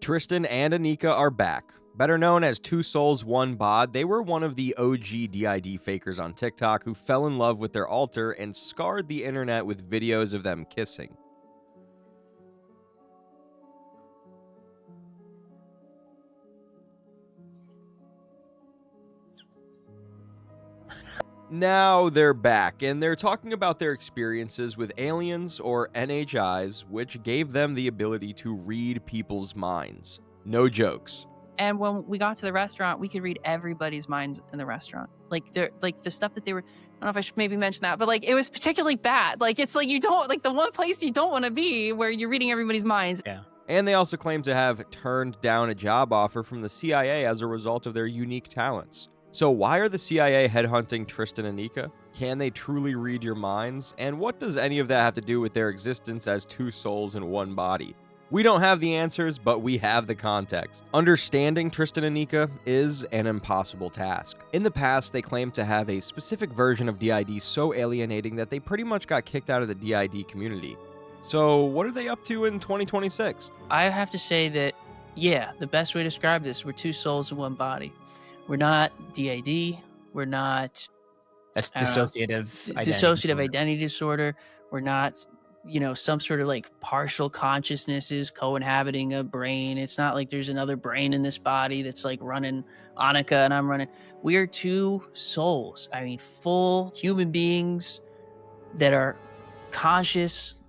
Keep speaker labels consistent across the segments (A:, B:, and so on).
A: Tristan and Anika are back. Better known as TwoSoulsOneBod, they were one of the OG DID fakers on TikTok who fell in love with their alter and scarred the internet with videos of them kissing. Now they're back, and they're talking about their experiences with aliens or NHIs, which gave them the ability to read people's minds. No jokes.
B: And when we got to the restaurant, we could read everybody's minds in the restaurant. Like the stuff that they were, I don't know if I should maybe mention that, but like it was particularly bad. Like it's like you don't, like the one place you don't want to be where you're reading everybody's minds.
C: Yeah.
A: And they also claim to have turned down a job offer from the CIA as a result of their unique talents. So why are the CIA headhunting Tristan and Anika? Can they truly read your minds? And what does any of that have to do with their existence as two souls in one body? We don't have the answers, but we have the context. Understanding Tristan and Anika is an impossible task. In the past, they claimed to have a specific version of DID so alienating that they pretty much got kicked out of the DID community. So what are they up to in 2026?
B: I have to say that, yeah, the best way to describe this, we're two souls in one body. We're not DID. We're not...
C: That's dissociative
B: identity disorder. We're not, some sort of like partial consciousnesses co-inhabiting a brain. It's not like there's another brain in this body that's like running Anika and I'm running. We are two souls. I mean, full human beings that are conscious,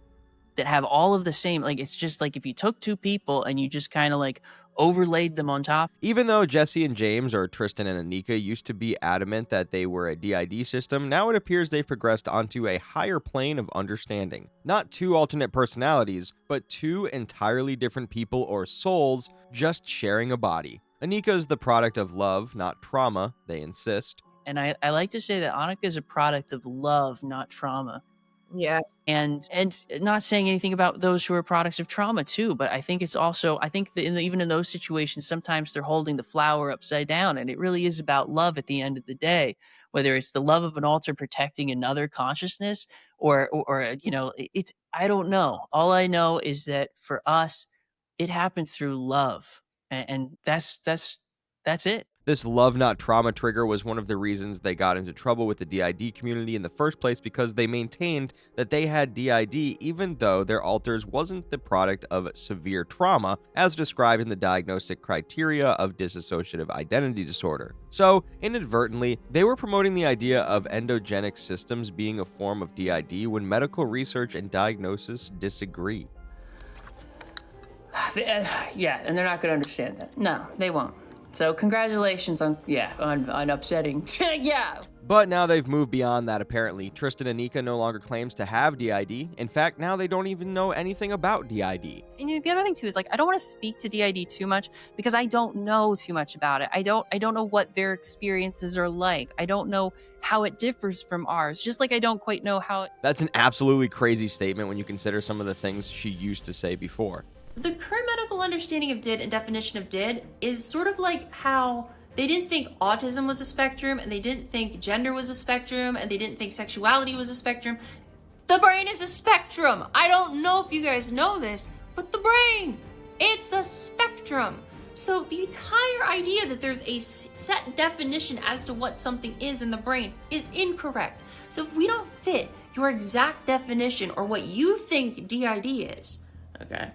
B: that have all of the same, like, it's just like if you took two people and you just kind of like overlaid them on top.
A: Even though Jesse and James, or Tristan and Anika, used to be adamant that they were a DID system, now it appears they've progressed onto a higher plane of understanding. Not two alternate personalities, but two entirely different people or souls just sharing a body. Anika is the product of love, not trauma, they insist.
B: And I like to say that Anika is a product of love, not trauma.
D: Yes.
B: And not saying anything about those who are products of trauma too, but I think it's also, even in those situations, sometimes they're holding the flower upside down, and it really is about love at the end of the day, whether it's the love of an alter protecting another consciousness or it's, I don't know. All I know is that for us, it happened through love, and that's it.
A: This love not trauma trigger was one of the reasons they got into trouble with the DID community in the first place, because they maintained that they had DID even though their alters wasn't the product of severe trauma as described in the diagnostic criteria of dissociative identity disorder. So, inadvertently, they were promoting the idea of endogenic systems being a form of DID when medical research and diagnosis disagree.
B: Yeah, and they're not going to understand that. No, they won't. So congratulations on upsetting. Yeah.
A: But now they've moved beyond that apparently. Tristan and Anika no longer claims to have DID. In fact, now they don't even know anything about DID.
B: And the other thing too is, like, I don't want to speak to DID too much because I don't know too much about it. I don't know what their experiences are like. I don't know how it differs from ours. Just like I don't quite know how
A: That's an absolutely crazy statement when you consider some of the things she used to say before.
E: The current medical understanding of DID and definition of DID is sort of like how they didn't think autism was a spectrum, and they didn't think gender was a spectrum, and they didn't think sexuality was a spectrum. The brain is a spectrum. I don't know if you guys know this, but the brain, it's a spectrum. So the entire idea that there's a set definition as to what something is in the brain is incorrect. So if we don't fit your exact definition or what you think DID is, okay?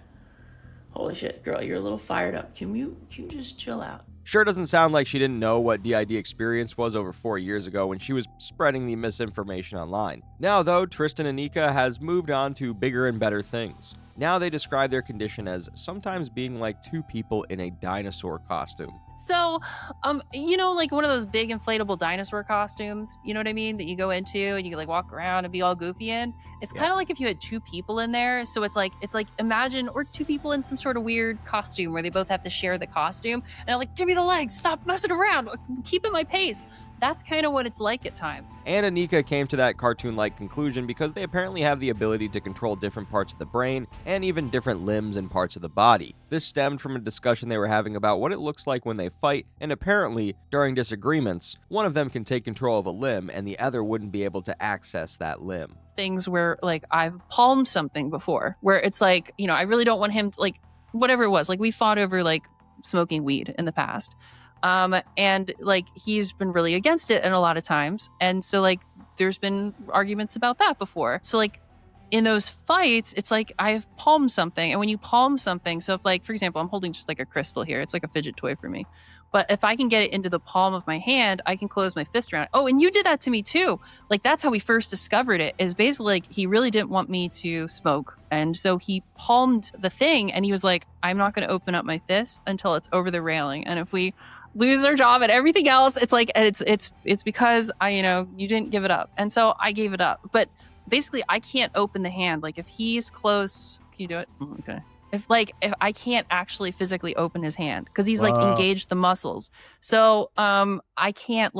E: Holy shit, girl, you're a little fired up. Can you just chill out?
A: Sure doesn't sound like she didn't know what DID experience was over 4 years ago when she was spreading the misinformation online. Now, though, Tristan and Anika has moved on to bigger and better things. Now they describe their condition as sometimes being like two people in a dinosaur costume.
B: So, like one of those big inflatable dinosaur costumes, you know what I mean? That you go into and you can like walk around and be all goofy in. It's kind of like if you had two people in there. So it's like imagine, or two people in some sort of weird costume where they both have to share the costume. And they're like, give me the legs, stop messing around, keep at my pace. That's kind of what it's like at times.
A: And Anika came to that cartoon-like conclusion because they apparently have the ability to control different parts of the brain and even different limbs and parts of the body. This stemmed from a discussion they were having about what it looks like when they fight, and apparently, during disagreements, one of them can take control of a limb and the other wouldn't be able to access that limb.
B: Things where, like, I've palmed something before, where it's like, I really don't want him to, like, whatever it was. Like we fought over like smoking weed in the past. And like he's been really against it and a lot of times. And so like there's been arguments about that before. So like in those fights, it's like I've palmed something. And when you palm something, so if like, for example, I'm holding just like a crystal here, it's like a fidget toy for me. But if I can get it into the palm of my hand, I can close my fist around it. Oh, and you did that to me too. Like that's how we first discovered it, is basically like he really didn't want me to smoke. And so he palmed the thing and he was like, I'm not going to open up my fist until it's over the railing. And if we lose our job and everything else, it's like, it's because you didn't give it up. And so I gave it up. But basically I can't open the hand. Like if he's close, can you do it? Okay. If I can't actually physically open his hand because he's like engaged the muscles. So I can't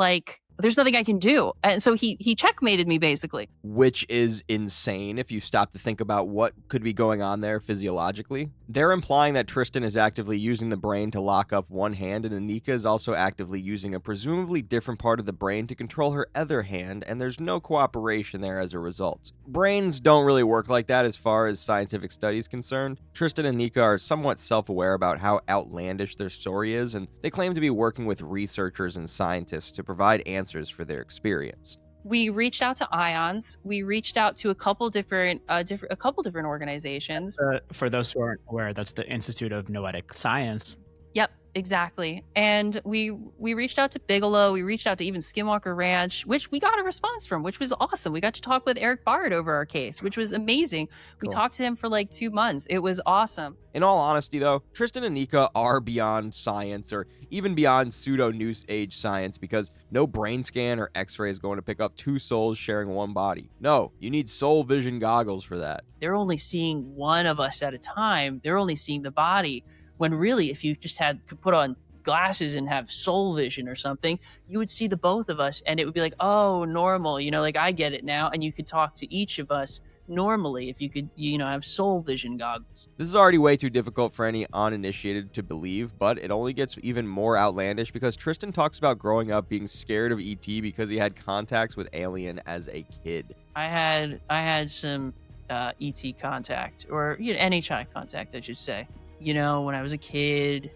B: there's nothing I can do. And so he checkmated me basically.
A: Which is insane if you stop to think about what could be going on there physiologically. They're implying that Tristan is actively using the brain to lock up one hand, and Anika is also actively using a presumably different part of the brain to control her other hand, and there's no cooperation there as a result. Brains don't really work like that as far as scientific studies concerned. Tristan and Anika are somewhat self-aware about how outlandish their story is, and they claim to be working with researchers and scientists to provide answers for their experience.
B: We reached out to IONS. We reached out to a couple different organizations.
C: For those who aren't aware, that's the Institute of Noetic Science.
B: Yep, exactly. And we reached out to Bigelow. We reached out to even Skinwalker Ranch, which we got a response from, which was awesome. We got to talk with Eric Bard over our case, which was amazing. We talked to him for like 2 months. It was awesome.
A: In all honesty, though, Tristan and Anika are beyond science, or even beyond pseudo-new age science, because no brain scan or x-ray is going to pick up 2 souls sharing one body. No, you need soul vision goggles for that.
B: They're only seeing one of us at a time. They're only seeing the body. When really, if you just could put on glasses and have soul vision or something, you would see the both of us and it would be like, oh, normal, like I get it now. And you could talk to each of us normally if you could, have soul vision goggles.
A: This is already way too difficult for any uninitiated to believe, but it only gets even more outlandish because Tristan talks about growing up being scared of ET because he had contacts with alien as a kid.
B: I had some ET contact, or NHI contact, I should say. When I was a kid,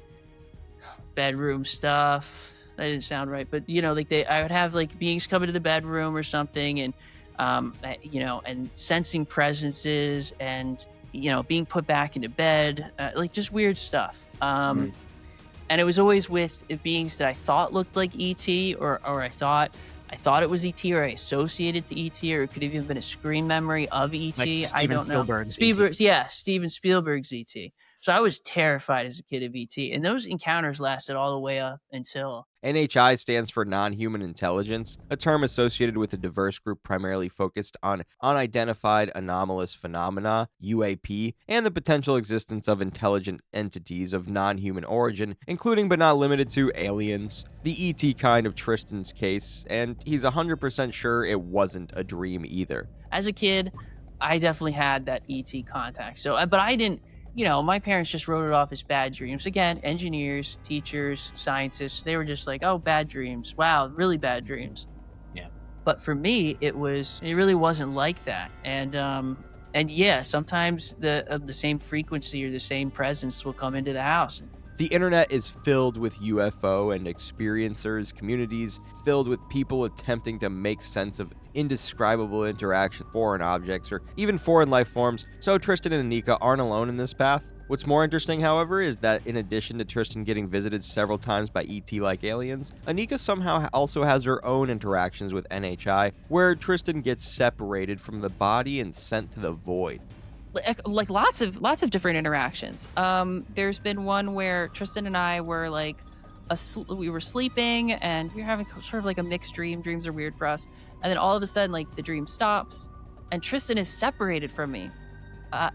B: bedroom stuff. That didn't sound right, but I would have like beings come into the bedroom or something, and and sensing presences, and being put back into bed, like just weird stuff. And it was always with beings that I thought looked like ET, or I thought it was ET, or I associated to ET, or it could have even been a screen memory of ET.
C: Like
B: I don't know. Steven Spielberg's ET. So I was terrified as a kid of ET, and those encounters lasted all the way up until...
A: NHI stands for non-human intelligence, a term associated with a diverse group primarily focused on unidentified anomalous phenomena, UAP, and the potential existence of intelligent entities of non-human origin, including but not limited to aliens, the ET kind of Tristan's case, and he's 100% sure it wasn't a dream either.
B: As a kid, I definitely had that ET contact. So, but I didn't... my parents just wrote it off as bad dreams. Again, engineers, teachers, scientists, they were just like, oh, bad dreams. Wow, really bad dreams.
C: Yeah.
B: But for me, it really wasn't like that. And yeah, sometimes the same frequency or the same presence will come into the house.
A: The internet is filled with UFO and experiencers, communities filled with people attempting to make sense of indescribable interaction with foreign objects or even foreign life forms, so Tristan and Anika aren't alone in this path. What's more interesting, however, is that in addition to Tristan getting visited several times by ET-like aliens, Anika somehow also has her own interactions with NHI, where Tristan gets separated from the body and sent to the void.
B: Like lots of different interactions. There's been one where Tristan and I were like, we were sleeping and we were having sort of like a mixed dream. Dreams are weird for us. And then all of a sudden, like the dream stops and Tristan is separated from me.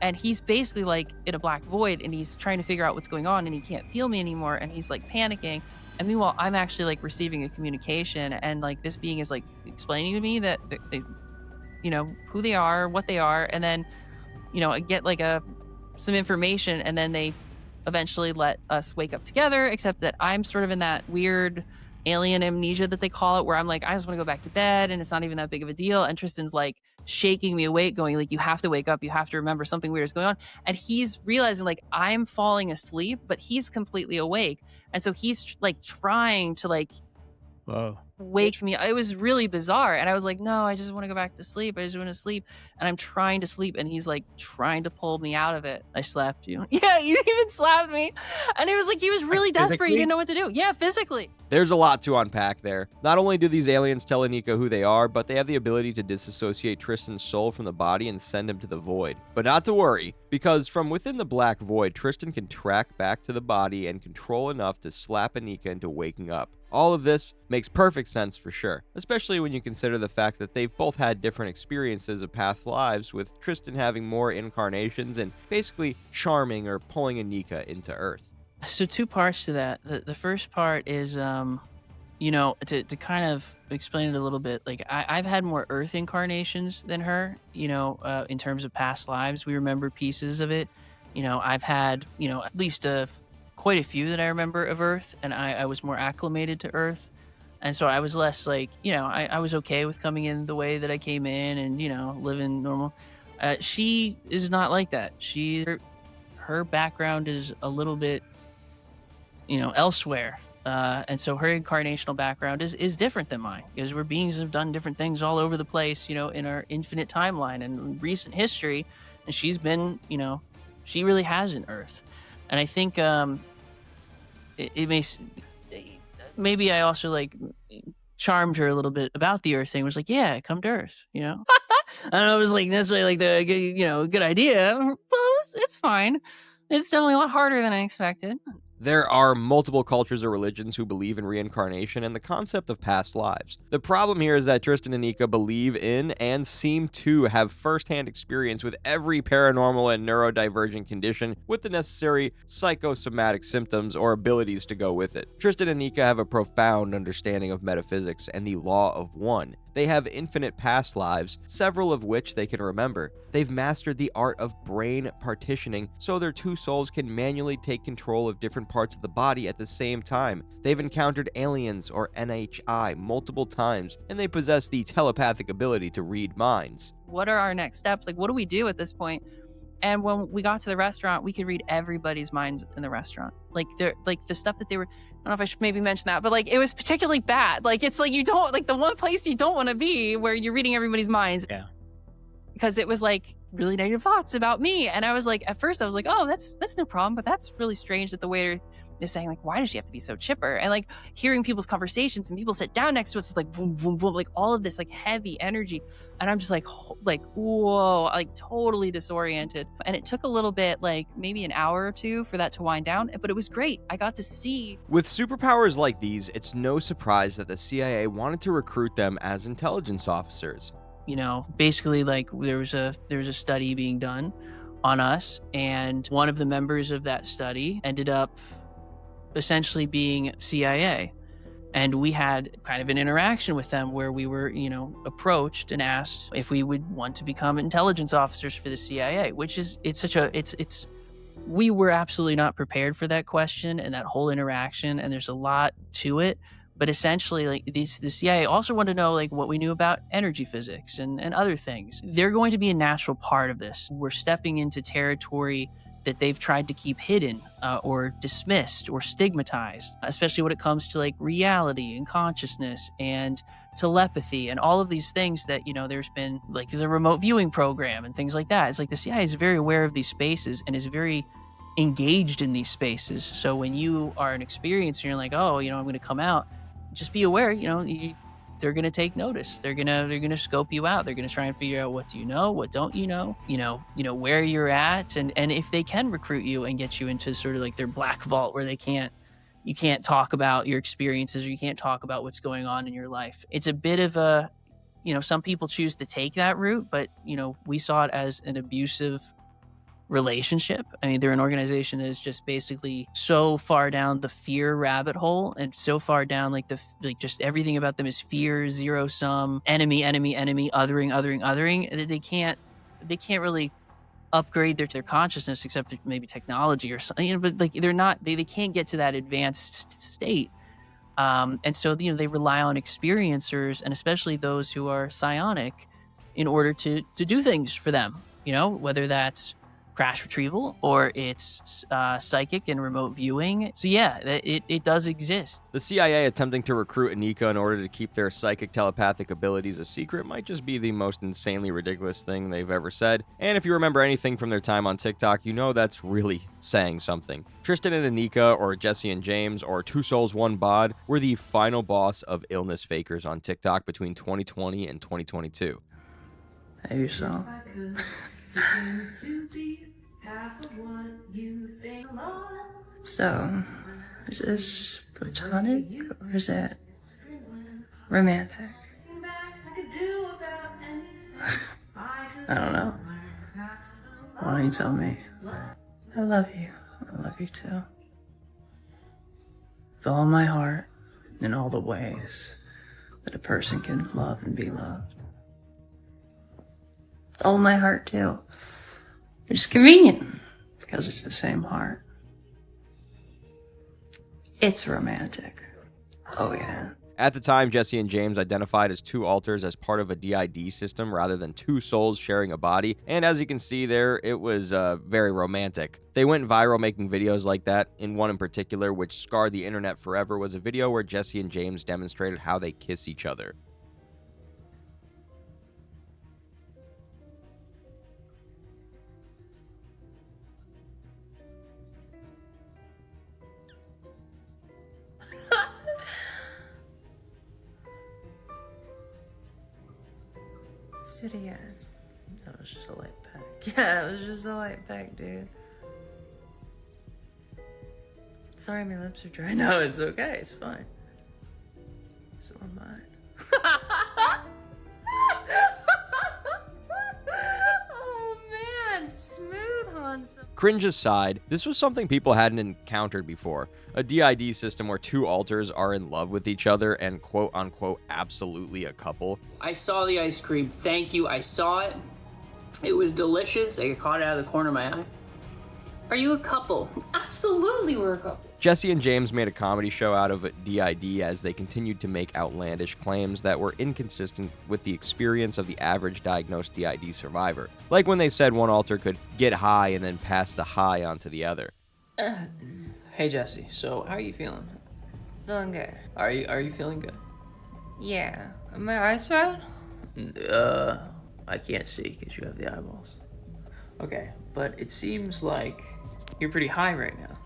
B: And he's basically like in a black void and he's trying to figure out what's going on and he can't feel me anymore. And he's like panicking. And meanwhile, I'm actually like receiving a communication and like this being is like explaining to me that they, who they are, what they are. And then, get like some information, and then they eventually let us wake up together, except that I'm sort of in that weird alien amnesia that they call it, where I'm like, I just want to go back to bed and it's not even that big of a deal. And Tristan's like shaking me awake, going like, you have to wake up, you have to remember, something weird is going on. And he's realizing like I'm falling asleep, but he's completely awake. And so he's like trying to like
C: Whoa.
B: wake me. It was really bizarre. And I was like, no, I just want to go back to sleep. I just want to sleep. And I'm trying to sleep. And he's like trying to pull me out of it. I slapped you. Yeah, you even slapped me. And it was like, he was really desperate. He didn't know what to do. Yeah, physically.
A: There's a lot to unpack there. Not only do these aliens tell Anika who they are, but they have the ability to disassociate Tristan's soul from the body and send him to the void. But not to worry, because from within the black void, Tristan can track back to the body and control enough to slap Anika into waking up. All of this makes perfect sense for sure, especially when you consider the fact that they've both had different experiences of past lives, with Tristan having more incarnations and basically charming or pulling Anika into Earth.
B: So 2 parts to that. The first part is, to kind of explain it a little bit, like I've had more Earth incarnations than her, in terms of past lives. We remember pieces of it. I've had, at least quite a few that I remember of Earth, and I was more acclimated to Earth. And so I was less like, I was okay with coming in the way that I came in and, living normal. She is not like that. Her background is a little bit, elsewhere. And so her incarnational background is different than mine, because we're beings that have done different things all over the place, in our infinite timeline and recent history. And she's been, she really has an Earth. And I think maybe I also like charmed her a little bit about the Earth thing. Was like, yeah, come to Earth, And I was like, necessarily like the good idea. Well, it's fine. It's definitely a lot harder than I expected.
A: There are multiple cultures or religions who believe in reincarnation and the concept of past lives. The problem here is that Tristan and Anika believe in and seem to have firsthand experience with every paranormal and neurodivergent condition with the necessary psychosomatic symptoms or abilities to go with it. Tristan and Anika have a profound understanding of metaphysics and the law of one. They have infinite past lives, several of which they can remember. They've mastered the art of brain partitioning, so their 2 souls can manually take control of different parts of the body at the same time. They've encountered aliens or NHI multiple times, and they possess the telepathic ability to read minds.
B: What are our next steps? Like, what do we do at this point? And when we got to the restaurant, we could read everybody's minds in the restaurant. Like the stuff that they were, I don't know if I should maybe mention that, but like it was particularly bad. Like it's like you don't, like the one place you don't want to be where you're reading everybody's minds.
C: Yeah.
B: Because it was like really negative thoughts about me. And I was like, at first I was like, oh, that's no problem. But that's really strange that the waiter is saying like, why does she have to be so chipper? And like hearing people's conversations and people sit down next to us, it's like boom, boom, boom, like all of this like heavy energy. And I'm just like whoa, like totally disoriented. And it took a little bit, like maybe an hour or 2 for that to wind down, but it was great. I got to see.
A: With superpowers like these, it's no surprise that the CIA wanted to recruit them as intelligence officers.
B: Basically like there was a study being done on us, and one of the members of that study ended up essentially being CIA. And we had kind of an interaction with them where we were, approached and asked if we would want to become intelligence officers for the CIA, which is, we were absolutely not prepared for that question and that whole interaction. And there's a lot to it. But essentially, like the CIA also wanted to know like what we knew about energy physics and other things. They're going to be a natural part of this. We're stepping into territory that they've tried to keep hidden or dismissed or stigmatized, especially when it comes to like reality and consciousness and telepathy and all of these things that, there's been like the remote viewing program and things like that. It's like the CIA is very aware of these spaces and is very engaged in these spaces. So when you are an experiencer, you're like, oh, I'm going to come out. Just be aware, they're going to take notice. They're going to scope you out. They're going to try and figure out what do you know, what don't you know, where you're at. And if they can recruit you and get you into sort of like their black vault where you can't talk about your experiences or you can't talk about what's going on in your life. It's a bit of a, some people choose to take that route, but, we saw it as an abusive relationship. I mean, they're an organization that is just basically so far down the fear rabbit hole and so far down like just everything about them is fear, zero sum, enemy, othering, that they can't really upgrade their consciousness except through maybe technology or something, but like they can't get to that advanced state. And so, they rely on experiencers, and especially those who are psionic, in order to do things for them, whether that's crash retrieval or it's psychic and remote viewing. So yeah, it does exist.
A: The CIA attempting to recruit Anika in order to keep their psychic telepathic abilities a secret might just be the most insanely ridiculous thing they've ever said. And if you remember anything from their time on TikTok, you know that's really saying something. Tristan and Anika, or Jesse and James, or TwoSoulsOneBod were the final boss of illness fakers on TikTok between 2020 and 2022.
B: Hey, yourself. So, is this platonic or is it romantic? I don't know. Why don't you tell me? I love you. I love you too. With all my heart, in all the ways that a person can love and be loved. With all my heart too. It's convenient because it's the same heart. It's romantic. Oh yeah.
A: At the time, Jesse and James identified as two alters as part of a DID system rather than two souls sharing a body, and as you can see there, it was very romantic. They went viral making videos like that, and one in particular, which scarred the internet forever, was a video where Jesse and James demonstrated how they kiss each other.
D: Do it again. That was just a light peck. Yeah, it was just a light peck, dude. Sorry, my lips are dry. No, it's okay. It's fine. So are mine. Oh man, smooth Hanson.
A: Cringe aside, this was something people hadn't encountered before. A DID system where two alters are in love with each other and quote-unquote absolutely a couple.
B: I saw the ice cream. Thank you. I saw it. It was delicious. I caught it out of the corner of my eye. Are you a couple? Absolutely, we're a couple.
A: Jesse and James made a comedy show out of DID as they continued to make outlandish claims that were inconsistent with the experience of the average diagnosed DID survivor. Like when they said one alter could get high and then pass the high on to the other.
B: Hey Jesse, so how are you feeling?
D: Feeling good.
B: Are you feeling good?
D: Yeah. Are my eyes red?
B: I can't see because you have the eyeballs. Okay, but it seems like you're pretty high right now.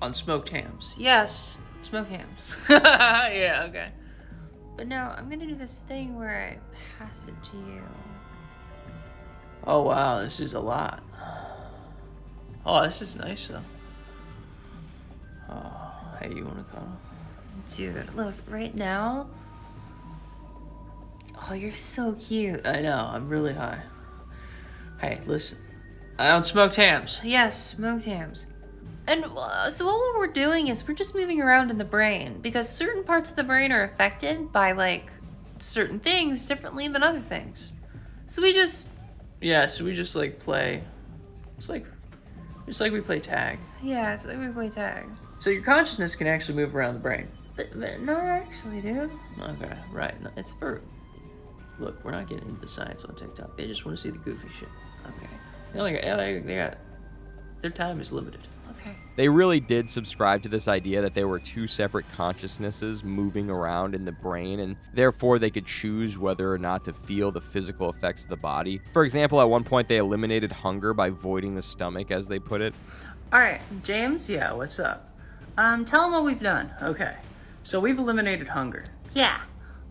B: On smoked hams.
D: Yes. Smoke hams.
B: Yeah, okay.
D: But now I'm gonna do this thing where I pass it to you.
B: Oh wow, this is a lot. Oh, this is nice though. Oh, hey, you wanna come?
D: Dude, look, right now. Oh, you're so cute.
B: I know, I'm really high. Hey, listen. I own smoked hams.
D: Yes, smoked hams. And so all we're doing is we're just moving around in the brain because certain parts of the brain are affected by like certain things differently than other things. So we just like play. It's like just like we play tag. Yeah, it's like we play tag.
B: So your consciousness can actually move around the brain.
D: But not actually, dude.
B: Okay, right. No, it's for. Look, we're not getting into the science on TikTok. They just want to see the goofy shit. Okay. They got. Their time is limited.
D: Okay.
A: They really did subscribe to this idea that there were two separate consciousnesses moving around in the brain, and therefore they could choose whether or not to feel the physical effects of the body. For example, at one point they eliminated hunger by voiding the stomach, as they put it.
B: All right, James. Yeah, what's up? Tell them what we've done. Okay. So we've eliminated hunger.
D: Yeah.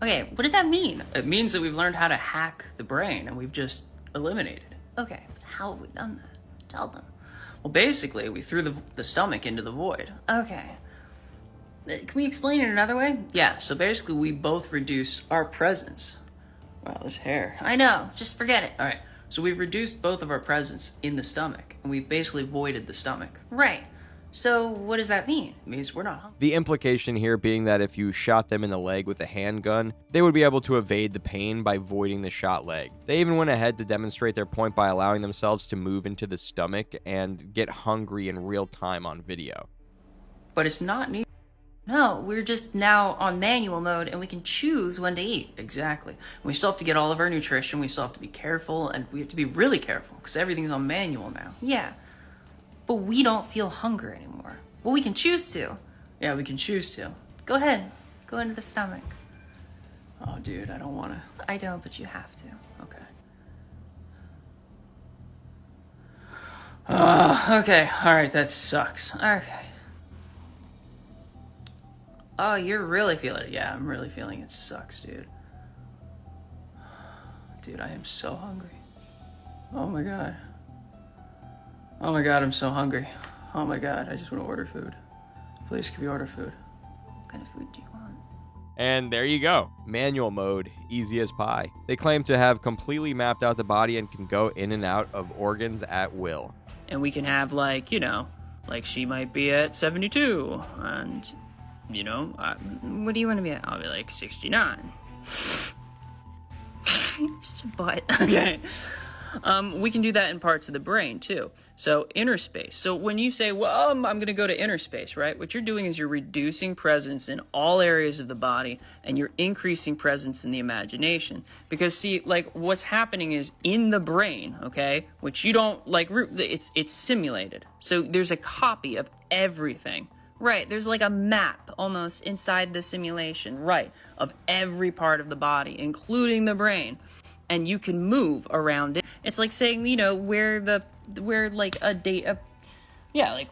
D: Okay, what does that mean?
B: It means that we've learned how to hack the brain, and we've just eliminated it.
D: Okay, how have we done that? Tell them.
B: Well, basically, we threw the stomach into the void.
D: Okay.
B: Can we explain it another way? Yeah, so basically we both reduce our presence. Wow, this hair.
D: I know, just forget it.
B: All right, so we've reduced both of our presence in the stomach, and we've basically voided the stomach.
D: Right. So what does that mean?
B: It means we're not hungry.
A: The implication here being that if you shot them in the leg with a handgun, they would be able to evade the pain by voiding the shot leg. They even went ahead to demonstrate their point by allowing themselves to move into the stomach and get hungry in real time on video.
B: But it's not needed.
D: No, we're just now on manual mode and we can choose when to eat.
F: Exactly. We still have to get all of our nutrition. We still have to be careful, and we have to be really careful because everything's on manual now.
D: Yeah, but we don't feel hunger anymore. Well, we can choose to.
F: Yeah, we can choose to.
D: Go ahead. Go into the stomach.
F: Oh, dude, I don't want to.
D: I don't, but you have to.
F: Okay. Okay. All right, that sucks.
D: Okay.
F: Oh, you're really feeling it. Yeah, I'm really feeling it sucks, dude. Dude, I am so hungry. Oh my god. Oh my god, I'm so hungry. Oh my god, I just want to order food. Please, can we order food?
D: What kind of food do you want?
A: And there you go. Manual mode, easy as pie. They claim to have completely mapped out the body and can go in and out of organs at will.
B: And we can have, like, you know, like she might be at 72, and, you know,
D: What do you want to be at?
B: I'll be like 69.
D: Just your butt.
B: Okay. We can do that in parts of the brain too. So inner space. So when you say, well, I'm going to go to inner space, right? What you're doing is you're reducing presence in all areas of the body, and you're increasing presence in the imagination. Because see, like what's happening is in the brain, okay, which you don't like, it's simulated. So there's a copy of everything. Right, there's like a map almost inside the simulation, right, of every part of the body, including the brain. And you can move around it. It's like saying, you know, where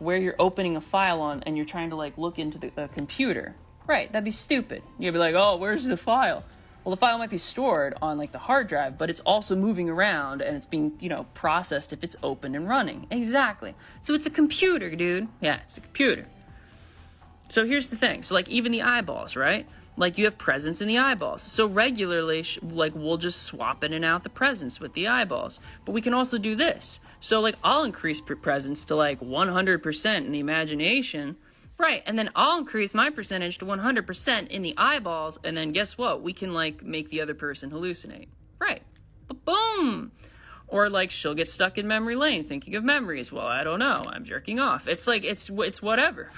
B: you're opening a file on and you're trying to like look into the computer. Right, that'd be stupid. You'd be like, oh, where's the file? Well, the file might be stored on like the hard drive, but it's also moving around and it's being, you know, processed if it's open and running. Exactly. So it's a computer, dude. Yeah, it's a computer. So here's the thing. So like even the eyeballs, right? Like you have presence in the eyeballs. So regularly, like we'll just swap in and out the presence with the eyeballs. But we can also do this. So like I'll increase presence to like 100% in the imagination. Right. And then I'll increase my percentage to 100% in the eyeballs. And then guess what? We can like make the other person hallucinate. Right. Boom. Or like she'll get stuck in memory lane thinking of memories. Well, I don't know. I'm jerking off. It's like, it's whatever.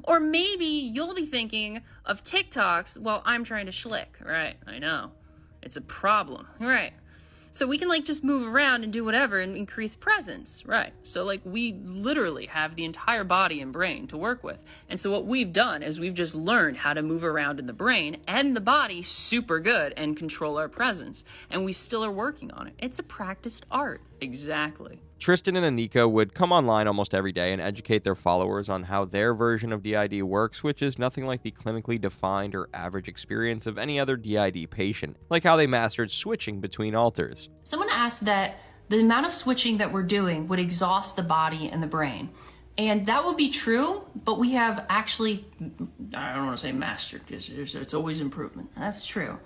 B: Or maybe you'll be thinking of TikToks while I'm trying to schlick. Right, I know. It's a problem. Right. So we can like just move around and do whatever and increase presence. Right. So like we literally have the entire body and brain to work with. And so what we've done is we've just learned how to move around in the brain and the body super good and control our presence. And we still are working on it. It's a practiced art. Exactly.
A: Tristan and Anika would come online almost every day and educate their followers on how their version of DID works, which is nothing like the clinically defined or average experience of any other DID patient, like how they mastered switching between alters.
D: Someone asked that the amount of switching that we're doing would exhaust the body and the brain. And that would be true, but we have actually, I don't want to say mastered, because it's always improvement. That's true.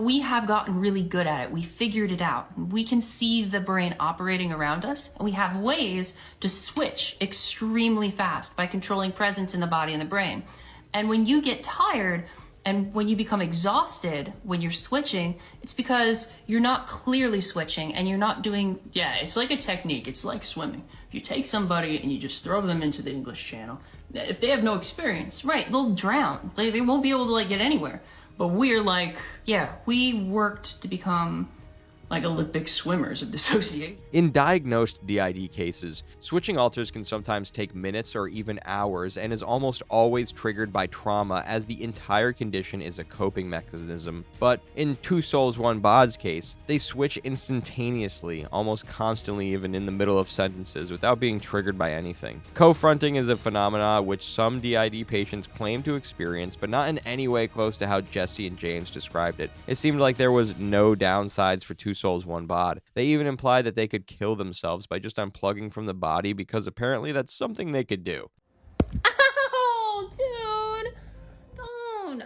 D: We have gotten really good at it. We figured it out. We can see the brain operating around us, and we have ways to switch extremely fast by controlling presence in the body and the brain. And when you get tired and when you become exhausted when you're switching, it's because you're not clearly switching and you're not doing, it's like a technique. It's like swimming. If you take somebody and you just throw them into the English Channel, if they have no experience, right, they'll drown. They won't be able to like get anywhere. But we're like, we worked to become like Olympic swimmers of dissociation.
A: In diagnosed DID cases, switching alters can sometimes take minutes or even hours and is almost always triggered by trauma, as the entire condition is a coping mechanism. But in TwoSoulsOneBod's case, they switch instantaneously, almost constantly, even in the middle of sentences, without being triggered by anything. Co-fronting is a phenomenon which some DID patients claim to experience, but not in any way close to how Jesse and James described it. It seemed like there was no downsides for TwoSoulsOneBod. They even implied that they could kill themselves by just unplugging from the body, because apparently that's something they could do.
D: Ow, dude! Don't.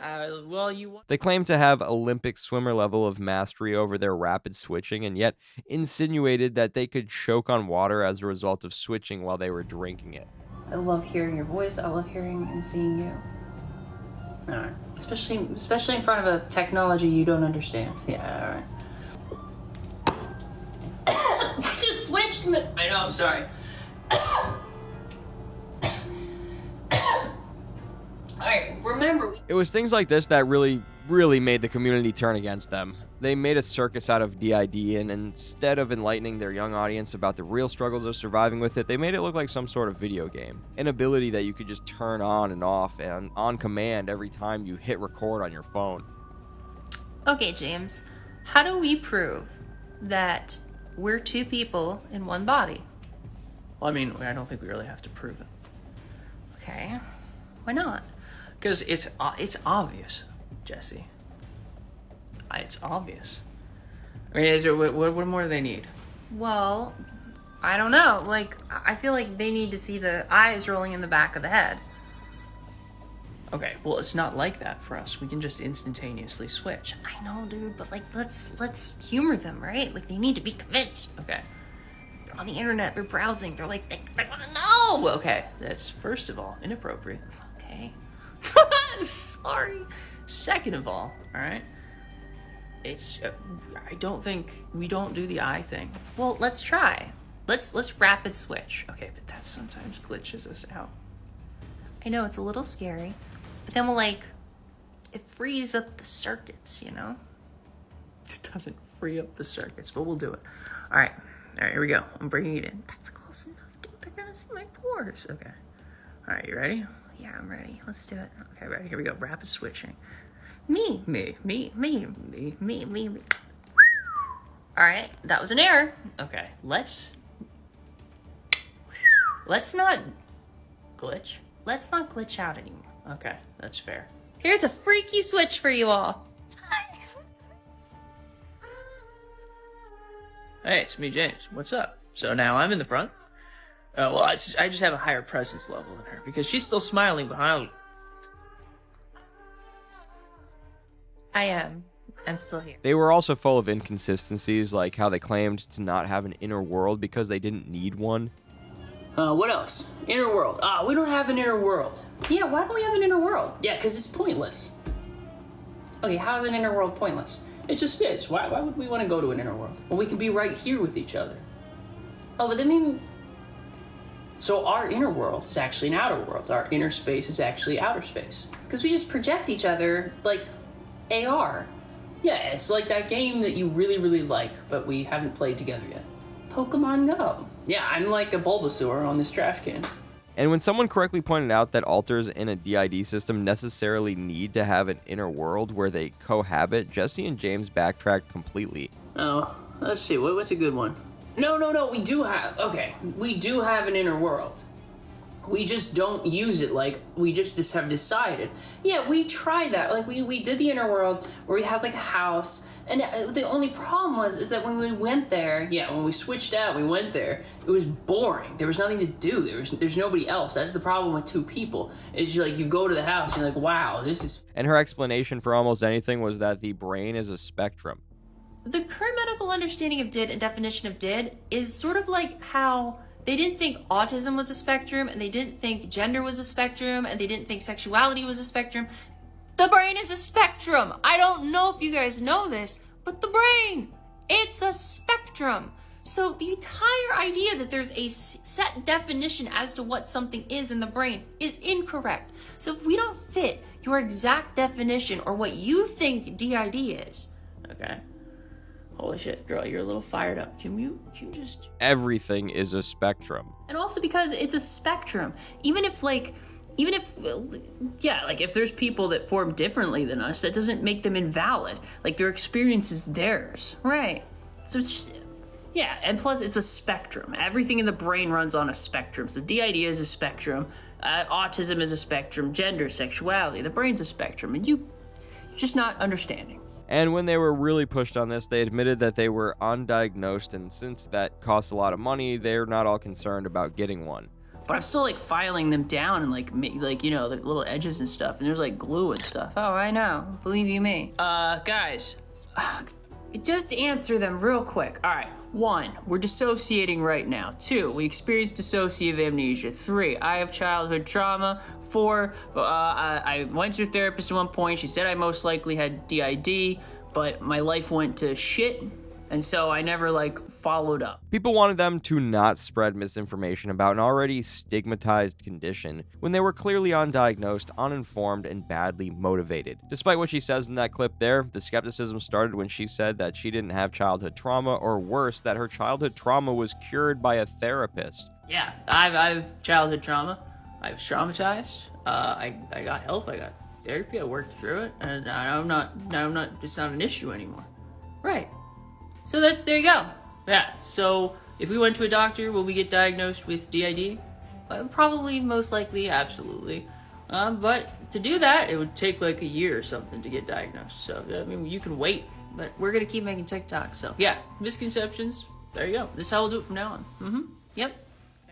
A: They claim to have Olympic swimmer level of mastery over their rapid switching, and yet insinuated that they could choke on water as a result of switching while they were drinking it.
D: I love hearing your voice. I love hearing and seeing you. All right. Especially in front of a technology you don't understand. Yeah, all right. Just switched. I know, I'm sorry.
G: Remember,
A: It was things like this that really made the community turn against them. They made a circus out of DID, and instead of enlightening their young audience about the real struggles of surviving with it, they made it look like some sort of video game. An ability that you could just turn on and off and on command every time you hit record on your phone.
D: Okay, James, how do we prove that we're two people in one body?
F: Well, I mean, I don't think we really have to prove it.
D: Okay, why not?
F: Because it's obvious, Jesse. It's obvious. I mean, what more do they need?
D: Well, I don't know. Like, I feel like they need to see the eyes rolling in the back of the head.
F: Okay, well, it's not like that for us. We can just instantaneously switch.
D: I know, dude, but like, let's humor them, right? Like, they need to be convinced.
F: Okay.
D: They're on the internet, they're browsing, they're like, they want to know.
F: Oh, okay. That's, first of all, inappropriate.
D: Okay.
F: Sorry. Second of all right? It's, I don't think, we don't do the eye thing.
D: Well, let's try. Let's rapid switch.
F: Okay, but that sometimes glitches us out.
D: I know it's a little scary, but then it frees up the circuits, you know?
F: It doesn't free up the circuits, but we'll do it. All right, here we go. I'm bringing it in.
D: That's close enough, dude. They're gonna see my pores.
F: Okay. All right, you ready?
D: Yeah, I'm ready. Let's do it.
F: Okay, ready. Here we go. Rapid switching.
D: Me. All right, that was an error.
F: Okay, let's not glitch.
D: Let's not glitch out anymore.
F: Okay, that's fair.
D: Here's a freaky switch for you all.
F: Hey, it's me, James. What's up? So now I'm in the front. Well, I just have a higher presence level than her because she's still smiling behind.
D: I am. I'm still here.
A: They were also full of inconsistencies, like how they claimed to not have an inner world because they didn't need one.
G: what else? Inner world. We don't have an inner world. Yeah, why don't we have an inner world? Yeah, because it's pointless. Okay, how's an inner world pointless? It just is. Why would we want to go to an inner world? Well, we can be right here with each other. Oh, but I mean... So our inner world is actually an outer world. Our inner space is actually outer space. Because we just project each other like AR. Yeah, it's like that game that you really, really like, but we haven't played together yet. Pokemon Go. Yeah, I'm like a Bulbasaur on this trash can.
A: And when someone correctly pointed out that alters in a DID system necessarily need to have an inner world where they cohabit, Jesse and James backtracked completely.
G: Oh, let's see, what's a good one? No, we do have an inner world. We just don't use it, like, we just have decided. Yeah, we tried that, like, we did the inner world where we had, like, a house, and the only problem is that when we went there, when we switched out, we went there, it was boring. There was nothing to do. There's nobody else. That's the problem with two people. It's just like, you go to the house, and you're like, wow, this is...
A: And her explanation for almost anything was that the brain is a spectrum.
E: The current medical understanding of did and definition of did is sort of like how they didn't think autism was a spectrum, and they didn't think gender was a spectrum, and they didn't think sexuality was a spectrum. The brain is a spectrum. I don't know if you guys know this, but the brain, it's a spectrum. So the entire idea that there's a set definition as to what something is in the brain is incorrect. So if we don't fit your exact definition or what you think DID is,
F: Okay. Holy shit, girl, you're a little fired up. Can you just...
A: Everything is a spectrum.
G: And also because it's a spectrum. Even if there's people that form differently than us, that doesn't make them invalid. Like, their experience is theirs. Right. So it's just... Yeah, and plus it's a spectrum. Everything in the brain runs on a spectrum. So DID is a spectrum, autism is a spectrum, gender, sexuality, the brain's a spectrum, and you're just not understanding.
A: And when they were really pushed on this, they admitted that they were undiagnosed, and since that costs a lot of money, they're not all concerned about getting one.
G: But I'm still, like, filing them down and, like, you know, the little edges and stuff, and there's, like, glue and stuff.
D: oh, I know. Believe you me.
G: Guys, just answer them real quick. All right. 1, we're dissociating right now. 2, we experience dissociative amnesia. 3, I have childhood trauma. 4, I went to a therapist at one point. She said I most likely had DID, but my life went to shit,
B: And so I never like followed up.
A: People wanted them to not spread misinformation about an already stigmatized condition when they were clearly undiagnosed, uninformed, and badly motivated. Despite what she says in that clip there, the skepticism started when she said that she didn't have childhood trauma, or worse, that her childhood trauma was cured by a therapist.
F: Yeah, I've childhood trauma. I was traumatized. I got help. I got therapy. I worked through it, and now I'm not. It's not an issue anymore. Right. So there you go. Yeah. So if we went to a doctor, will we get diagnosed with DID? Probably, most likely, absolutely. But to do that, it would take like a year or something to get diagnosed. So I mean, you can wait, but we're gonna keep making TikToks. So yeah, misconceptions. There you go. This is how we'll do it from now on. Yep.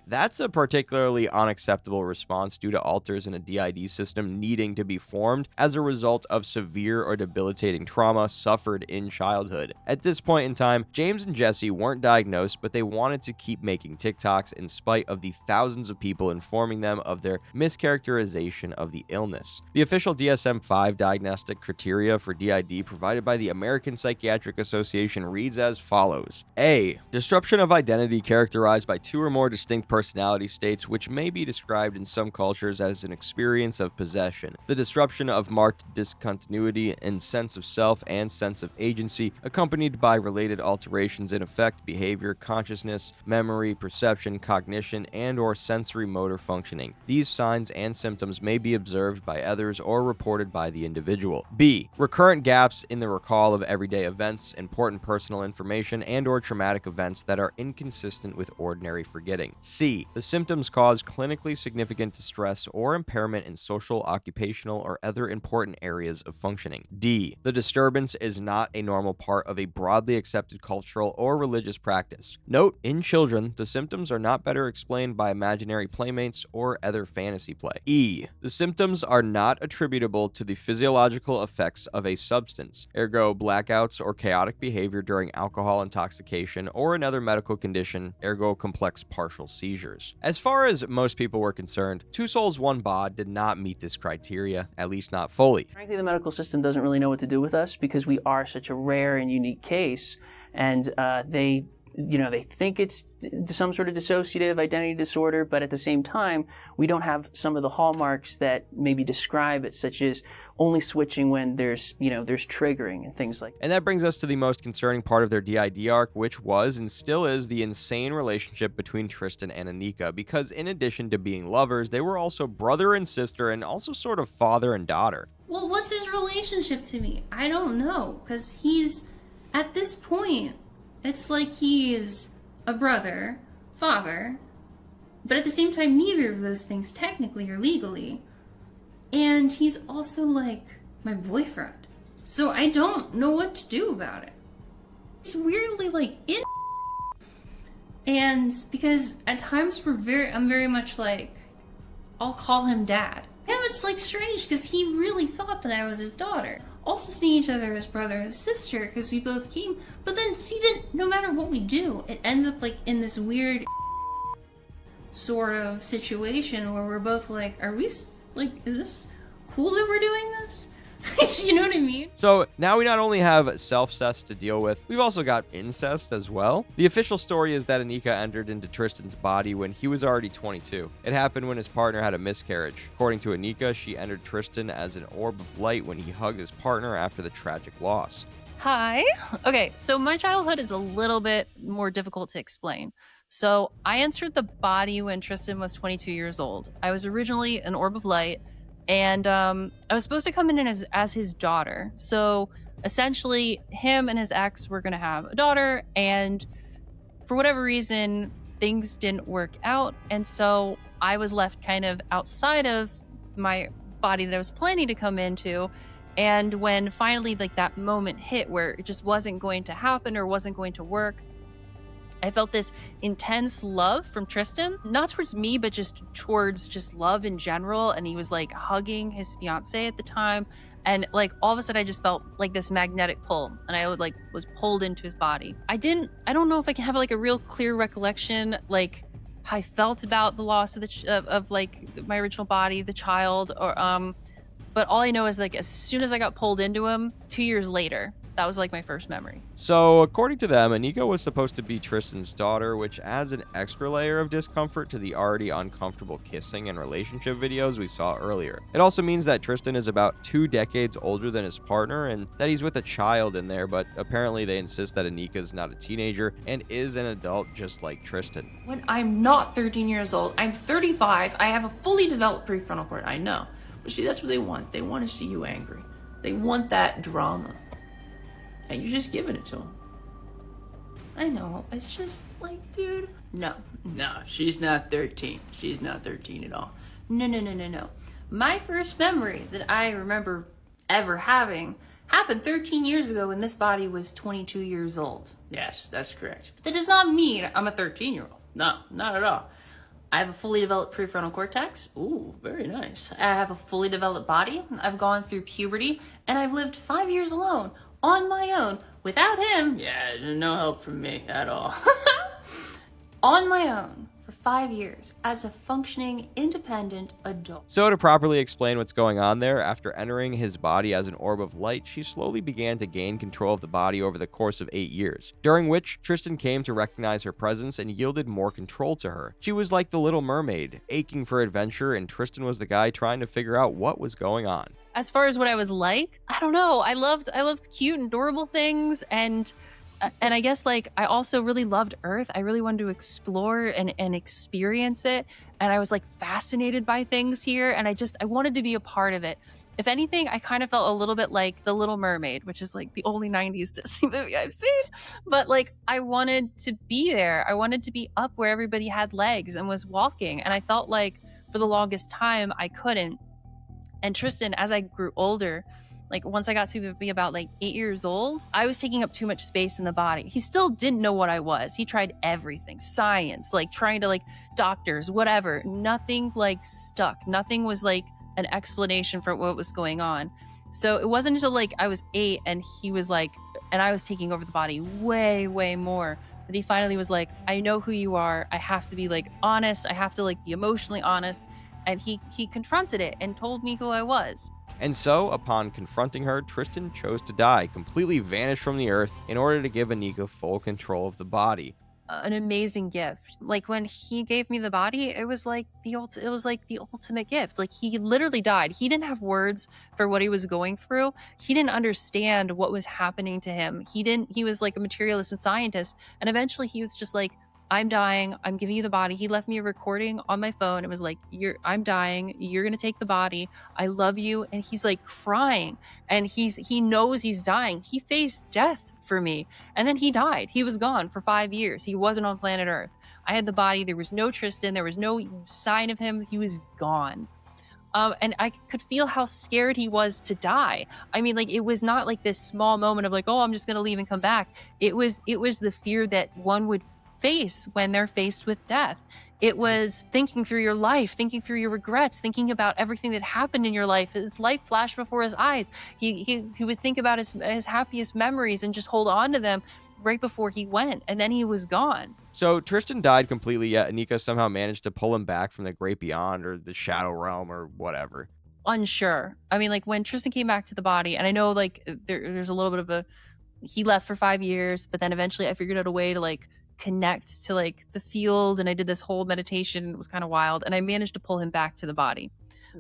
A: That's a particularly unacceptable response due to alters in a DID system needing to be formed as a result of severe or debilitating trauma suffered in childhood. At this point in time, James and Jesse weren't diagnosed, but they wanted to keep making TikToks in spite of the thousands of people informing them of their mischaracterization of the illness. The official DSM-5 diagnostic criteria for DID provided by the American Psychiatric Association reads as follows. A. Disruption of identity characterized by two or more distinct personality states, which may be described in some cultures as an experience of possession. The disruption of marked discontinuity in sense of self and sense of agency, accompanied by related alterations in affect, behavior, consciousness, memory, perception, cognition, and/or sensory motor functioning. These signs and symptoms may be observed by others or reported by the individual. B. Recurrent gaps in the recall of everyday events, important personal information, and/or traumatic events that are inconsistent with ordinary forgetting. C. The symptoms cause clinically significant distress or impairment in social, occupational, or other important areas of functioning. D. The disturbance is not a normal part of a broadly accepted cultural or religious practice. Note, in children, the symptoms are not better explained by imaginary playmates or other fantasy play. E. The symptoms are not attributable to the physiological effects of a substance, ergo blackouts or chaotic behavior during alcohol intoxication or another medical condition, ergo complex partial seizures. As far as most people were concerned, TwoSoulsOneBod did not meet this criteria, at least not fully.
B: Frankly, the medical system doesn't really know what to do with us because we are such a rare and unique case, and they think it's some sort of dissociative identity disorder, but at the same time, we don't have some of the hallmarks that maybe describe it, such as only switching when there's triggering and things like that.
A: And that brings us to the most concerning part of their DID arc, which was and still is the insane relationship between Tristan and Anika, because in addition to being lovers, they were also brother and sister and also sort of father and daughter.
D: Well, what's his relationship to me? I don't know, because he's, at this point, it's like he is a brother, father, but at the same time, neither of those things technically or legally. And he's also like my boyfriend. So I don't know what to do about it. It's weirdly like in. And because at times I'm very much like, I'll call him dad. Yeah, it's like strange because he really thought that I was his daughter. Also seeing each other as brother and sister because we both came, but then see that no matter what we do, it ends up like in this weird sort of situation where we're both like, are we like, is this cool that we're doing this? You know what I mean?
A: So now we not only have self-cest to deal with, we've also got incest as well. The official story is that Anika entered into Tristan's body when he was already 22. It happened when his partner had a miscarriage. According to Anika, she entered Tristan as an orb of light when he hugged his partner after the tragic loss.
H: Hi. Okay, so my childhood is a little bit more difficult to explain. So I entered the body when Tristan was 22 years old. I was originally an orb of light, and I was supposed to come in as his daughter. So essentially, him and his ex were going to have a daughter, and for whatever reason, things didn't work out. And so I was left kind of outside of my body that I was planning to come into. And when finally like that moment hit where it just wasn't going to happen or wasn't going to work, I felt this intense love from Tristan, not towards me, but just towards just love in general. And he was like hugging his fiance at the time. And like all of a sudden I just felt like this magnetic pull, and I was pulled into his body. I don't know if I can have like a real clear recollection, like how I felt about the loss of like my original body, the child, or but all I know is like as soon as I got pulled into him, 2 years later, That was like my first memory.
A: So, according to them, Anika was supposed to be Tristan's daughter, which adds an extra layer of discomfort to the already uncomfortable kissing and relationship videos we saw earlier. It also means that Tristan is about 2 decades older than his partner and that he's with a child in there, but apparently they insist that Anika is not a teenager and is an adult just like Tristan.
E: When I'm not 13 years old, I'm 35, I have a fully developed prefrontal cortex, I know. But see, that's what they want. They want to see you angry. They want that drama. And you're just giving it to them. I know, it's just like, dude.
F: No, she's not 13. She's not 13 at all. No. My first memory that I remember ever having happened 13 years ago when this body was 22 years old. Yes, that's correct. But that does not mean I'm a 13-year-old. No, not at all. I have a fully developed prefrontal cortex. Ooh, very nice. I have a fully developed body. I've gone through puberty, and I've lived 5 years alone, on my own, without him. Yeah, no help from me at all. On my own, for 5 years, as a functioning, independent adult.
A: So to properly explain what's going on there, after entering his body as an orb of light, she slowly began to gain control of the body over the course of 8 years, during which Tristan came to recognize her presence and yielded more control to her. She was like the Little Mermaid, aching for adventure, and Tristan was the guy trying to figure out what was going on.
H: As far as what I was like, I don't know. I loved cute and adorable things, and I guess like I also really loved Earth. I really wanted to explore and experience it, and I was like fascinated by things here, and I wanted to be a part of it. If anything, I kind of felt a little bit like The Little Mermaid, which is like the only 90s Disney movie I've seen. But like I wanted to be there. I wanted to be up where everybody had legs and was walking, and I felt like for the longest time I couldn't. And Tristan, as I grew older, like once I got to be about like 8 years old, I was taking up too much space in the body. He still didn't know what I was. He tried everything, science, like trying to like doctors, whatever. Nothing like stuck. Nothing was like an explanation for what was going on. So it wasn't until like I was 8 and he was like, and I was taking over the body way, way more, that he finally was like, I know who you are. I have to be like honest. I have to like be emotionally honest. And he confronted it and told me who I was.
A: And so, upon confronting her, Tristan chose to die, completely vanished from the earth in order to give Anika full control of the body.
H: An amazing gift. Like when he gave me the body, it was like the ultimate gift. Like he literally died. He didn't have words for what he was going through. He didn't understand what was happening to him. He was like a materialist and scientist. And eventually he was just like, I'm dying. I'm giving you the body. He left me a recording on my phone. It was like, I'm dying. You're going to take the body. I love you. And he's like crying, and he knows he's dying. He faced death for me. And then he died. He was gone for 5 years. He wasn't on planet Earth. I had the body. There was no Tristan. There was no sign of him. He was gone. And I could feel how scared he was to die. I mean, like, it was not like this small moment of like, oh, I'm just going to leave and come back. It was the fear that one would face when they're faced with death. It was thinking through your life, thinking through your regrets, thinking about everything that happened in your life. His life flashed before his eyes. He would think about his happiest memories and just hold on to them right before he went, and then he was gone.
A: So Tristan died completely, yet Anika somehow managed to pull him back from the great beyond or the shadow realm or whatever.
H: Unsure. I mean, like when Tristan came back to the body, and I know like there's a little bit of he left for 5 years, but then eventually I figured out a way to like connect to like the field, and I did this whole meditation. It was kind of wild, and I managed to pull him back to the body,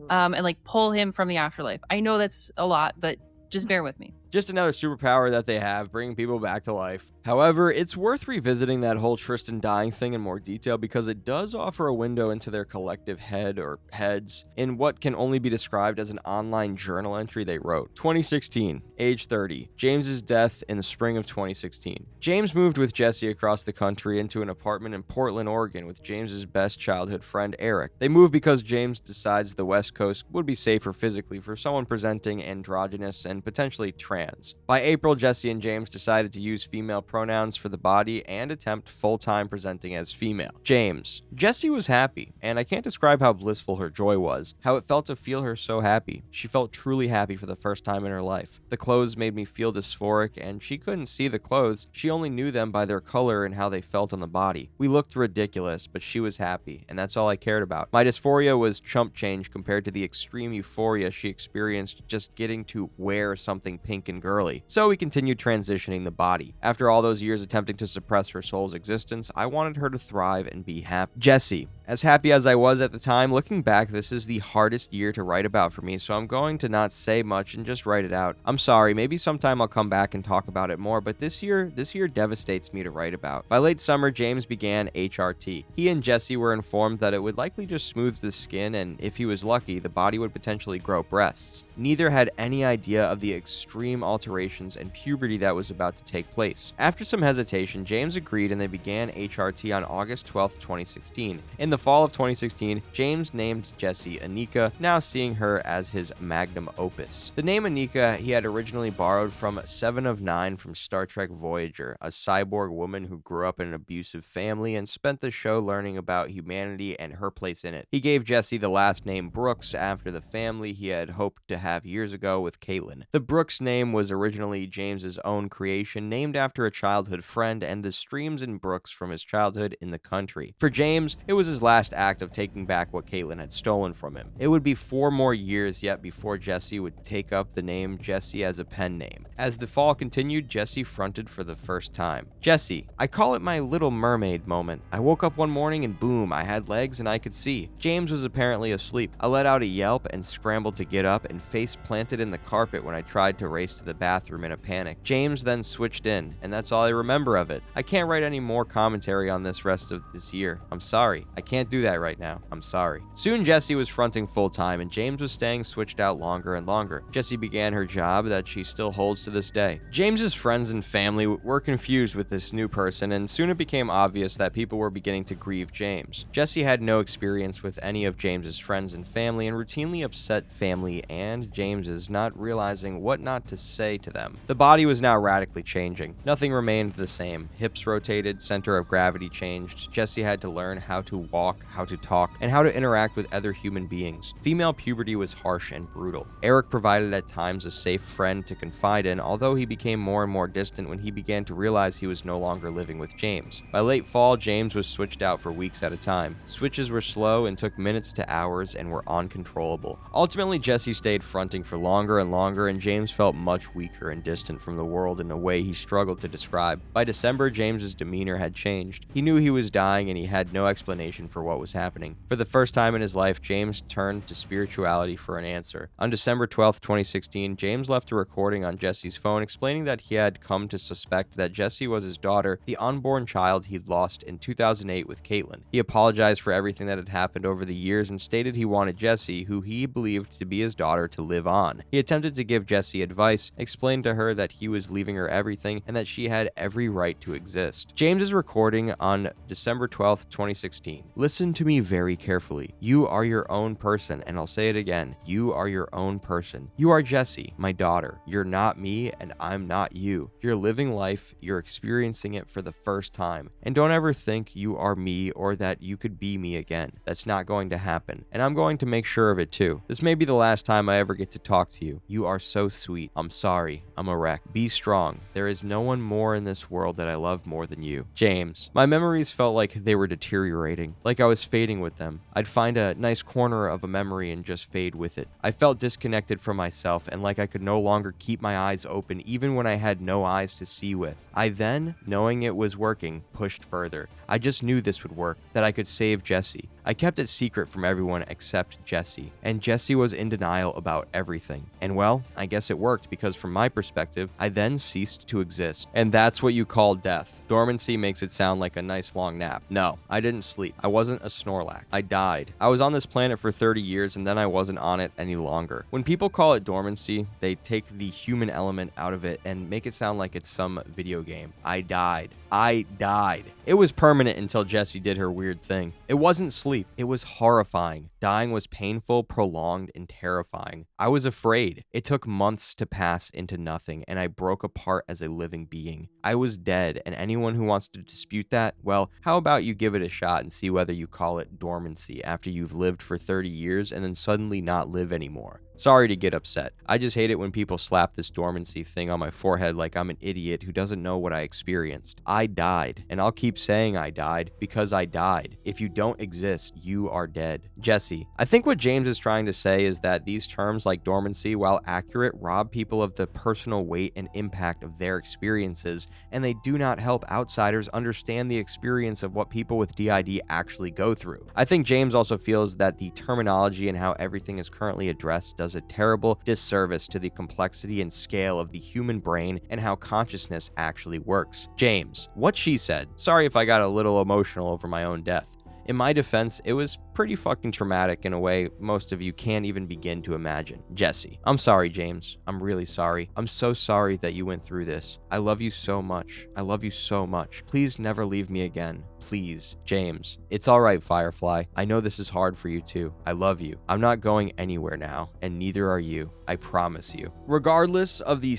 H: and like pull him from the afterlife. I know that's a lot, but just bear with me.
A: Just another superpower that they have, bringing people back to life. However, it's worth revisiting that whole Tristan dying thing in more detail because it does offer a window into their collective head or heads in what can only be described as an online journal entry they wrote. 2016, age 30, James's death in the spring of 2016. James moved with Jesse across the country into an apartment in Portland, Oregon with James's best childhood friend, Eric. They moved because James decides the West Coast would be safer physically for someone presenting androgynous and potentially trans. By April, Jesse and James decided to use female pronouns for the body and attempt full-time presenting as female. James. Jesse was happy, and I can't describe how blissful her joy was, how it felt to feel her so happy. She felt truly happy for the first time in her life. The clothes made me feel dysphoric, and she couldn't see the clothes. She only knew them by their color and how they felt on the body. We looked ridiculous, but she was happy, and that's all I cared about. My dysphoria was chump change compared to the extreme euphoria she experienced just getting to wear something pink and girly, so we continued transitioning the body. After all those years attempting to suppress her soul's existence, I wanted her to thrive and be happy. Jesse. As happy as I was at the time, looking back, this is the hardest year to write about for me, so I'm going to not say much and just write it out. I'm sorry, maybe sometime I'll come back and talk about it more, but this year devastates me to write about. By late summer, James began HRT. He and Jesse were informed that it would likely just smooth the skin, and if he was lucky, the body would potentially grow breasts. Neither had any idea of the extreme alterations and puberty that was about to take place. After some hesitation, James agreed and they began HRT on August 12, 2016. In the fall of 2016, James named Jessie Anika, now seeing her as his magnum opus. The name Anika he had originally borrowed from Seven of Nine from Star Trek Voyager, a cyborg woman who grew up in an abusive family and spent the show learning about humanity and her place in it. He gave Jessie the last name Brooks after the family he had hoped to have years ago with Caitlin. The Brooks name was originally James's own creation, named after a childhood friend and the streams and brooks from his childhood in the country. For James, it was his last act of taking back what Caitlin had stolen from him. It would be 4 more years yet before Jesse would take up the name Jesse as a pen name. As the fall continued, Jesse fronted for the first time. Jesse, I call it my Little Mermaid moment. I woke up one morning and boom, I had legs and I could see. James was apparently asleep. I let out a yelp and scrambled to get up and face planted in the carpet when I tried to race to the bathroom in a panic. James then switched in, and that's all I remember of it. I can't write any more commentary on this rest of this year. I'm sorry. I can't do that right now. I'm sorry. Soon Jessie was fronting full time and James was staying switched out longer and longer. Jessie began her job that she still holds to this day. James's friends and family were confused with this new person, and soon it became obvious that people were beginning to grieve James. Jessie had no experience with any of James's friends and family and routinely upset family and James's, not realizing what not to say to them. The body was now radically changing. Nothing remained the same. Hips rotated, center of gravity changed. Jessie had to learn how to walk, how to talk, and how to interact with other human beings. Female puberty was harsh and brutal. Eric provided at times a safe friend to confide in, although he became more and more distant when he began to realize he was no longer living with James. By late fall, James was switched out for weeks at a time. Switches were slow and took minutes to hours and were uncontrollable. Ultimately, Jessie stayed fronting for longer and longer, and James felt much weaker and distant from the world in a way he struggled to describe. By December, James's demeanor had changed. He knew he was dying and he had no explanation for what was happening. For the first time in his life, James turned to spirituality for an answer. On December 12, 2016, James left a recording on Jessie's phone explaining that he had come to suspect that Jessie was his daughter, the unborn child he'd lost in 2008 with Caitlin. He apologized for everything that had happened over the years and stated he wanted Jessie, who he believed to be his daughter, to live on. He attempted to give Jessie advice, explained to her that he was leaving her everything and that she had every right to exist. James's recording on December 12, 2016. Listen to me very carefully. You are your own person, and I'll say it again. You are your own person. You are Jessie, my daughter. You're not me, and I'm not you. You're living life. You're experiencing it for the first time. And don't ever think you are me or that you could be me again. That's not going to happen. And I'm going to make sure of it too. This may be the last time I ever get to talk to you. You are so sweet. I'm sorry. I'm a wreck. Be strong. There is no one more in this world that I love more than you. James. My memories felt like they were deteriorating, like I was fading with them. I'd find a nice corner of a memory and just fade with it. I felt disconnected from myself and like I could no longer keep my eyes open even when I had no eyes to see with. I then, knowing it was working, pushed further. I just knew this would work, that I could save Jessie. I kept it secret from everyone except Jessie, and Jessie was in denial about everything. And well, I guess it worked because from my perspective, I then ceased to exist. And that's what you call death. Dormancy makes it sound like a nice long nap. No, I didn't sleep. I wasn't a Snorlax. I died. I was on this planet for 30 years and then I wasn't on it any longer. When people call it dormancy, they take the human element out of it and make it sound like it's some video game. I died. I died. It was permanent until Jessie did her weird thing. It wasn't sleep. It was horrifying. Dying was painful, prolonged, and terrifying. I was afraid. It took months to pass into nothing, and I broke apart as a living being. I was dead, and anyone who wants to dispute that, well, how about you give it a shot and see whether you call it dormancy after you've lived for 30 years and then suddenly not live anymore. Sorry to get upset. I just hate it when people slap this dormancy thing on my forehead like I'm an idiot who doesn't know what I experienced. I died, and I'll keep saying I died because I died. If you don't exist, you are dead. Jesse, I think what James is trying to say is that these terms like dormancy, while accurate, rob people of the personal weight and impact of their experiences, and they do not help outsiders understand the experience of what people with DID actually go through. I think James also feels that the terminology and how everything is currently addressed does a terrible disservice to the complexity and scale of the human brain and how consciousness actually works. James, what she said. Sorry if I got a little emotional over my own death. In my defense, it was pretty fucking traumatic in a way most of you can't even begin to imagine. Jesse, I'm sorry, James. I'm really sorry. I'm so sorry that you went through this. I love you so much. I love you so much. Please never leave me again. Please. James, it's all right, Firefly. I know this is hard for you too. I love you. I'm not going anywhere now, and neither are you. I promise you. Regardless of the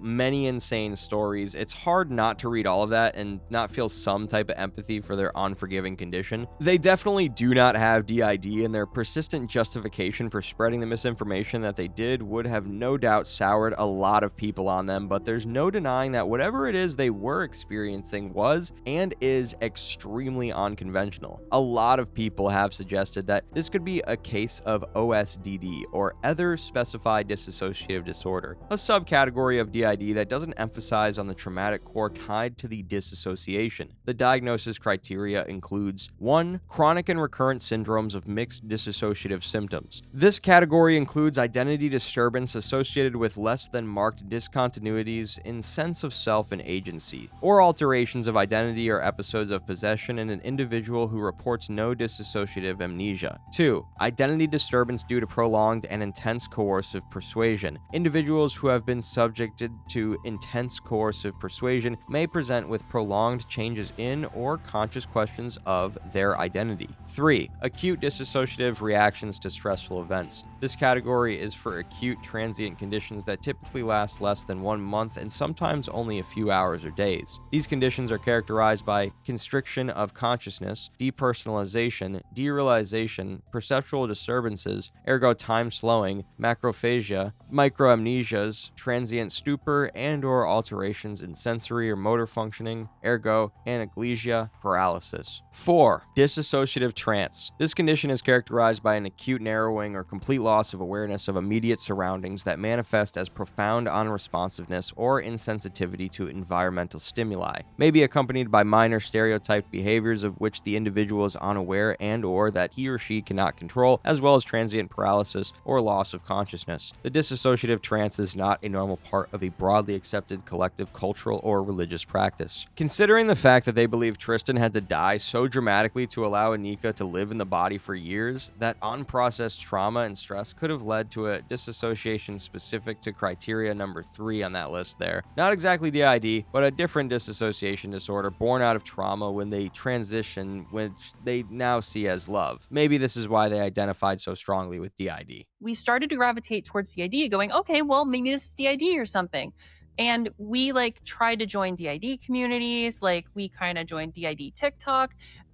A: many insane stories, it's hard not to read all of that and not feel some type of empathy for their unforgiving condition. They definitely do not have DID, and their persistent justification for spreading the misinformation that they did would have no doubt soured a lot of people on them, but there's no denying that whatever it is they were experiencing was and is extremely unconventional. A lot of people have suggested that this could be a case of OSDD, or other specified dissociative disorder, a subcategory of DID that doesn't emphasize on the traumatic core tied to the dissociation. The diagnosis criteria includes 1. Chronic and recurrent syndromes of mixed dissociative symptoms. This category includes identity disturbance associated with less than marked discontinuities in sense of self and agency, or alterations of identity or episodes of possession in an individual who reports no dissociative amnesia. 2. Identity disturbance due to prolonged and intense coercive persuasion. Individuals who have been subjected to intense coercive persuasion may present with prolonged changes in or conscious questions of their identity. 3. Acute dissociative reactions to stressful events. This category is for acute transient conditions that typically last less than 1 month and sometimes only a few hours or days. These conditions are characterized by constriction of consciousness, depersonalization, derealization, perceptual disturbances, ergo time slowing, macrophagia, microamnesias, transient stupor, and/or alterations in sensory or motor functioning, ergo anaglesia, paralysis. 4. Dissociative trance. This condition is characterized by an acute narrowing or complete loss of awareness of immediate surroundings that manifest as profound unresponsiveness or insensitivity to environmental stimuli, may be accompanied by minor stereotyped behaviors of which the individual is unaware and/or that he or she cannot control, as well as transient paralysis or loss of consciousness. The dissociative trance is not a normal part of a broadly accepted collective cultural or religious practice. Considering the fact that they believe Tristan had to die so dramatically to allow Anika to live in the body for years, that unprocessed trauma and stress could have led to a dissociation specific to criteria number 3 on that list there. Not exactly DID, but a different dissociation disorder born out of trauma when they transition, which they now see as love. Maybe this is why they identified so strongly with DID.
H: We started to gravitate towards the idea going, okay, well, maybe this is DID or something. And we tried to join DID communities, we kind of joined DID TikTok.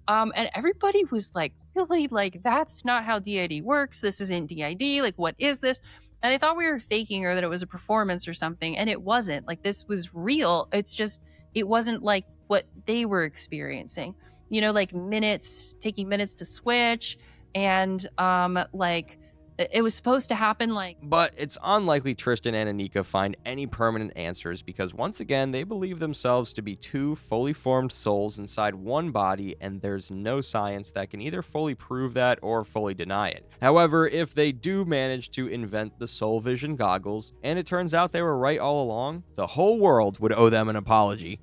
H: And everybody was really that's not how DID works. This isn't DID. What is this? And I thought we were faking or that it was a performance or something. And it wasn't. This was real. It's just, it wasn't like what they were experiencing. Taking minutes to switch. And it was supposed to happen
A: But it's unlikely Tristan and Anika find any permanent answers because once again, they believe themselves to be 2 fully formed souls inside one body, and there's no science that can either fully prove that or fully deny it. However, if they do manage to invent the soul vision goggles, and it turns out they were right all along, the whole world would owe them an apology.